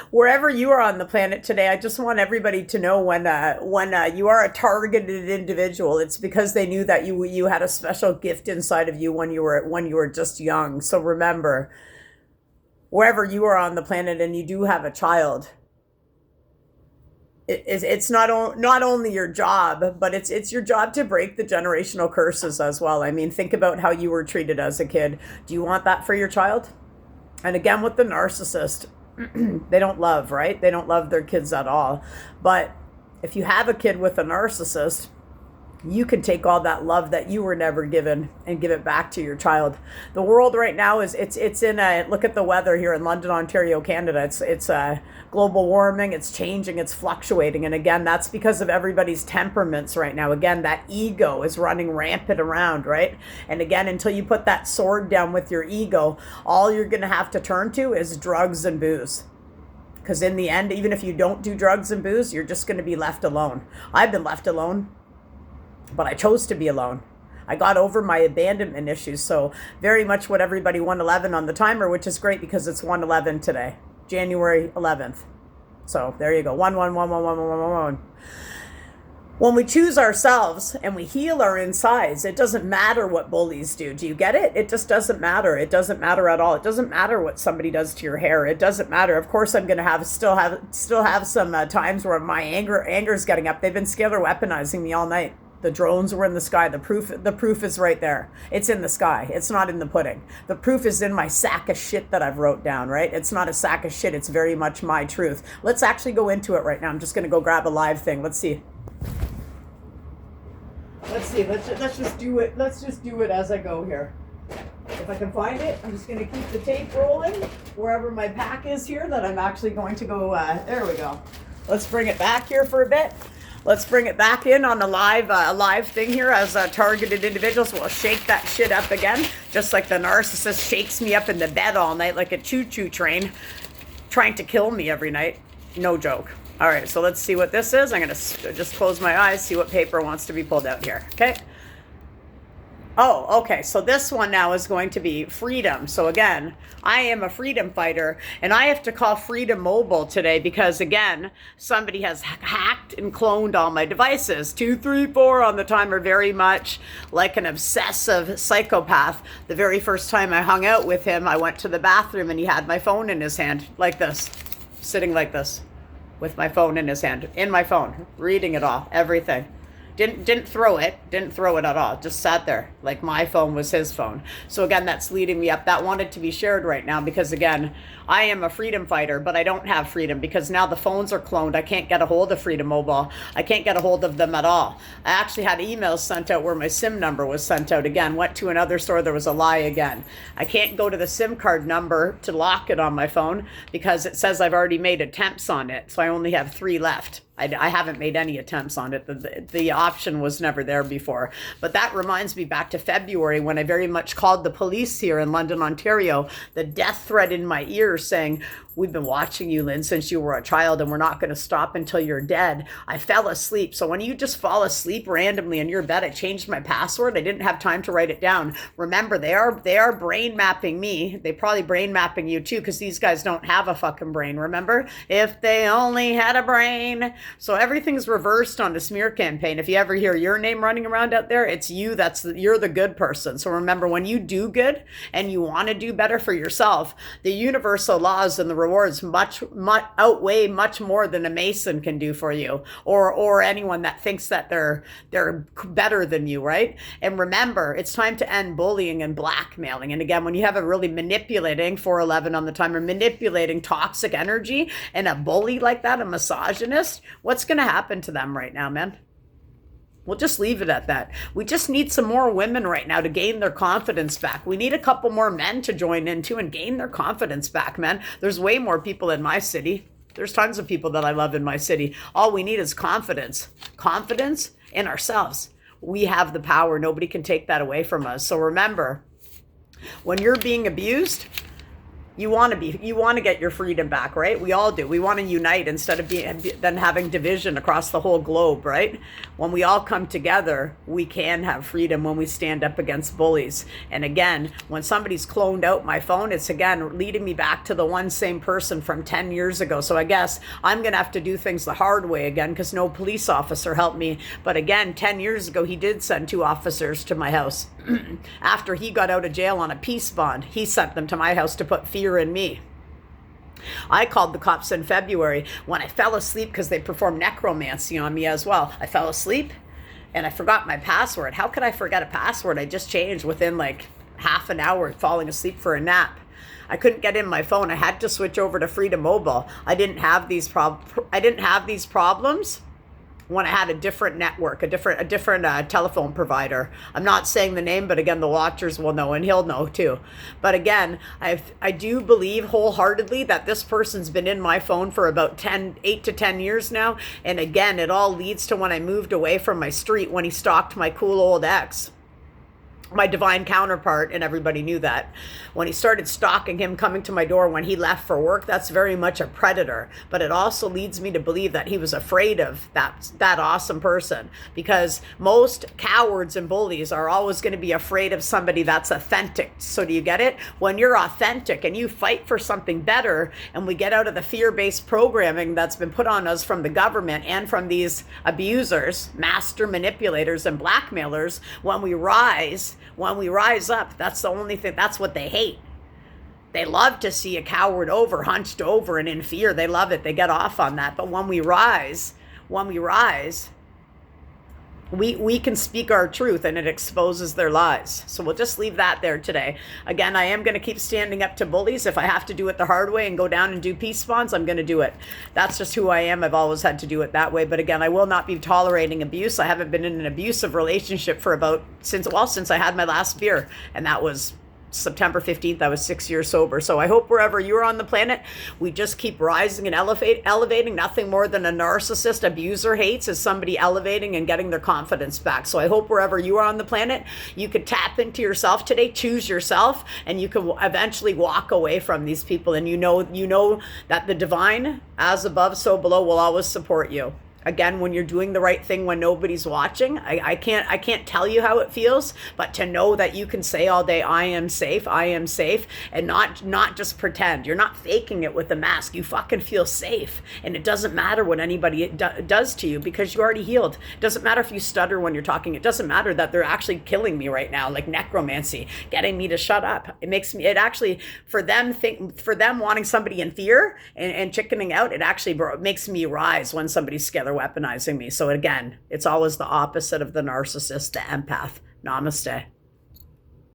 Wherever you are on the planet today, I just want everybody to know when you are a targeted individual, it's because they knew that you had a special gift inside of you when you were just young. So remember, wherever you are on the planet and you do have a child, it's not only your job, but it's your job to break the generational curses as well. I mean, think about how you were treated as a kid. Do you want that for your child? And again, with the narcissist, they don't love, right? They don't love their kids at all. But if you have a kid with a narcissist, you can take all that love that you were never given and give it back to your child. The world right now it's in a, look at the weather here in London, Ontario, Canada. It's global warming. It's changing. It's fluctuating. And again, that's because of everybody's temperaments right now. Again, that ego is running rampant around, right? And again, until you put that sword down with your ego, all you're going to have to turn to is drugs and booze. Because in the end, even if you don't do drugs and booze, you're just going to be left alone. I've been left alone, but I chose to be alone. I got over my abandonment issues. So very much what everybody 111 on the timer, which is great because it's 111 today, January 11th. So there you go. 111111111. When we choose ourselves and we heal our insides, it doesn't matter what bullies do. Do you get it? It just doesn't matter. It doesn't matter at all. It doesn't matter what somebody does to your hair. It doesn't matter. Of course, I'm going to still have some times where my anger is getting up. They've been scalar weaponizing me all night. The drones were in the sky. The proof is right there. It's in the sky. It's not in the pudding. The proof is in my sack of shit that I've wrote down, right? It's not a sack of shit. It's very much my truth. Let's actually go into it right now. I'm just going to go grab a live thing. Let's see. Let's just do it. Let's just do it as I go here. If I can find it, I'm just going to keep the tape rolling wherever my pack is here that I'm actually going to go. There we go. Let's bring it back here for a bit. Let's bring it back in on a live thing here as targeted individuals. We'll shake that shit up again, just like the narcissist shakes me up in the bed all night like a choo-choo train, trying to kill me every night. No joke. All right, so let's see what this is. I'm going to just close my eyes, see what paper wants to be pulled out here, okay? Oh, okay, so this one now is going to be freedom. So again, I am a freedom fighter, and I have to call Freedom Mobile today because, again, somebody has hacked and cloned all my devices. 2, 3, 4 on the timer, very much like an obsessive psychopath. The very first time I hung out with him, I went to the bathroom, and he had my phone in his hand, like this, sitting like this, with my phone in his hand, in my phone, reading it all, everything. Didn't throw it at all. Just sat there like my phone was his phone. So again, that's leading me up. That wanted to be shared right now because again, I am a freedom fighter, but I don't have freedom because now the phones are cloned. I can't get a hold of Freedom Mobile. I can't get a hold of them at all. I actually had emails sent out where my SIM number was sent out again. Went to another store, there was a lie again. I can't go to the SIM card number to lock it on my phone because it says I've already made attempts on it. So I only have 3 left. I haven't made any attempts on it. The option was never there before. But that reminds me back to February when I very much called the police here in London, Ontario. The death threat in my ear saying, "We've been watching you, Lynn, since you were a child, and we're not going to stop until you're dead." I fell asleep. So when you just fall asleep randomly in your bed, I changed my password. I didn't have time to write it down. Remember, they are brain mapping me. They probably brain mapping you too, because these guys don't have a fucking brain. Remember, if they only had a brain. So everything's reversed on the smear campaign. If you ever hear your name running around out there, it's you. You're the good person. So remember, when you do good and you want to do better for yourself, the universal laws and the rewards much outweigh much more than a Mason can do for you, or anyone that thinks that they're better than you, right? And remember, it's time to end bullying and blackmailing. And again, when you have a really manipulating 411 on the timer, manipulating toxic energy, and a bully like that, a misogynist, what's going to happen to them right now, man? We'll just leave it at that. We just need some more women right now to gain their confidence back. We need a couple more men to join in too and gain their confidence back, man. There's way more people in my city. There's tons of people that I love in my city. All we need is confidence. Confidence in ourselves. We have the power. Nobody can take that away from us. So remember, when you're being abused, You want to get your freedom back, right? We all do. We want to unite instead of then having division across the whole globe, right? When we all come together, we can have freedom when we stand up against bullies. And again, when somebody's cloned out my phone, it's again leading me back to the one same person from 10 years ago. So I guess I'm going to have to do things the hard way again because no police officer helped me. But again, 10 years ago, he did send 2 officers to my house. After he got out of jail on a peace bond, he sent them to my house to put fear in me. I called the cops in February when I fell asleep because they performed necromancy on me as well. I fell asleep and I forgot my password. How could I forget a password I just changed within like half an hour falling asleep for a nap? I couldn't get in my phone. I had to switch over to Freedom Mobile. I didn't have these problems when I had a different network, a different telephone provider. I'm not saying the name, but again, the watchers will know and he'll know too. But again, I do believe wholeheartedly that this person's been in my phone for about 8 to 10 years now. And again, it all leads to when I moved away from my street when he stalked my cool old ex, my divine counterpart, and everybody knew that. When he started stalking him, coming to my door when he left for work, that's very much a predator. But it also leads me to believe that he was afraid of that awesome person, because most cowards and bullies are always going to be afraid of somebody that's authentic. So do you get it? When you're authentic and you fight for something better, and we get out of the fear-based programming that's been put on us from the government and from these abusers, master manipulators and blackmailers, when we rise up, that's the only thing, that's what they hate. They love to see a coward hunched over and in fear. They love it. They get off on that. But when we rise, we can speak our truth and it exposes their lies. So we'll just leave that there today. Again, I am going to keep standing up to bullies. If I have to do it the hard way and go down and do peace bonds, I'm going to do it. That's just who I am. I've always had to do it that way. But again, I will not be tolerating abuse. I haven't been in an abusive relationship for since I had my last beer, and that was September 15th. I was 6 years sober. So I hope wherever you're on the planet, we just keep rising and elevating. Nothing more than a narcissist abuser hates is somebody elevating and getting their confidence back. So I hope wherever you are on the planet, you could tap into yourself today, choose yourself, and you can eventually walk away from these people. And you know that the divine, as above, so below, will always support you. Again, when you're doing the right thing when nobody's watching, I can't tell you how it feels, but to know that you can say all day, I am safe, and not just pretend. You're not faking it with the mask. You fucking feel safe, and it doesn't matter what anybody does to you because you already healed. It doesn't matter if you stutter when you're talking. It doesn't matter that they're actually killing me right now, like necromancy, getting me to shut up. It actually, for them wanting somebody in fear and chickening out, it actually makes me rise when somebody's scared. Weaponizing me. So again, it's always the opposite of the narcissist, the empath. Namaste.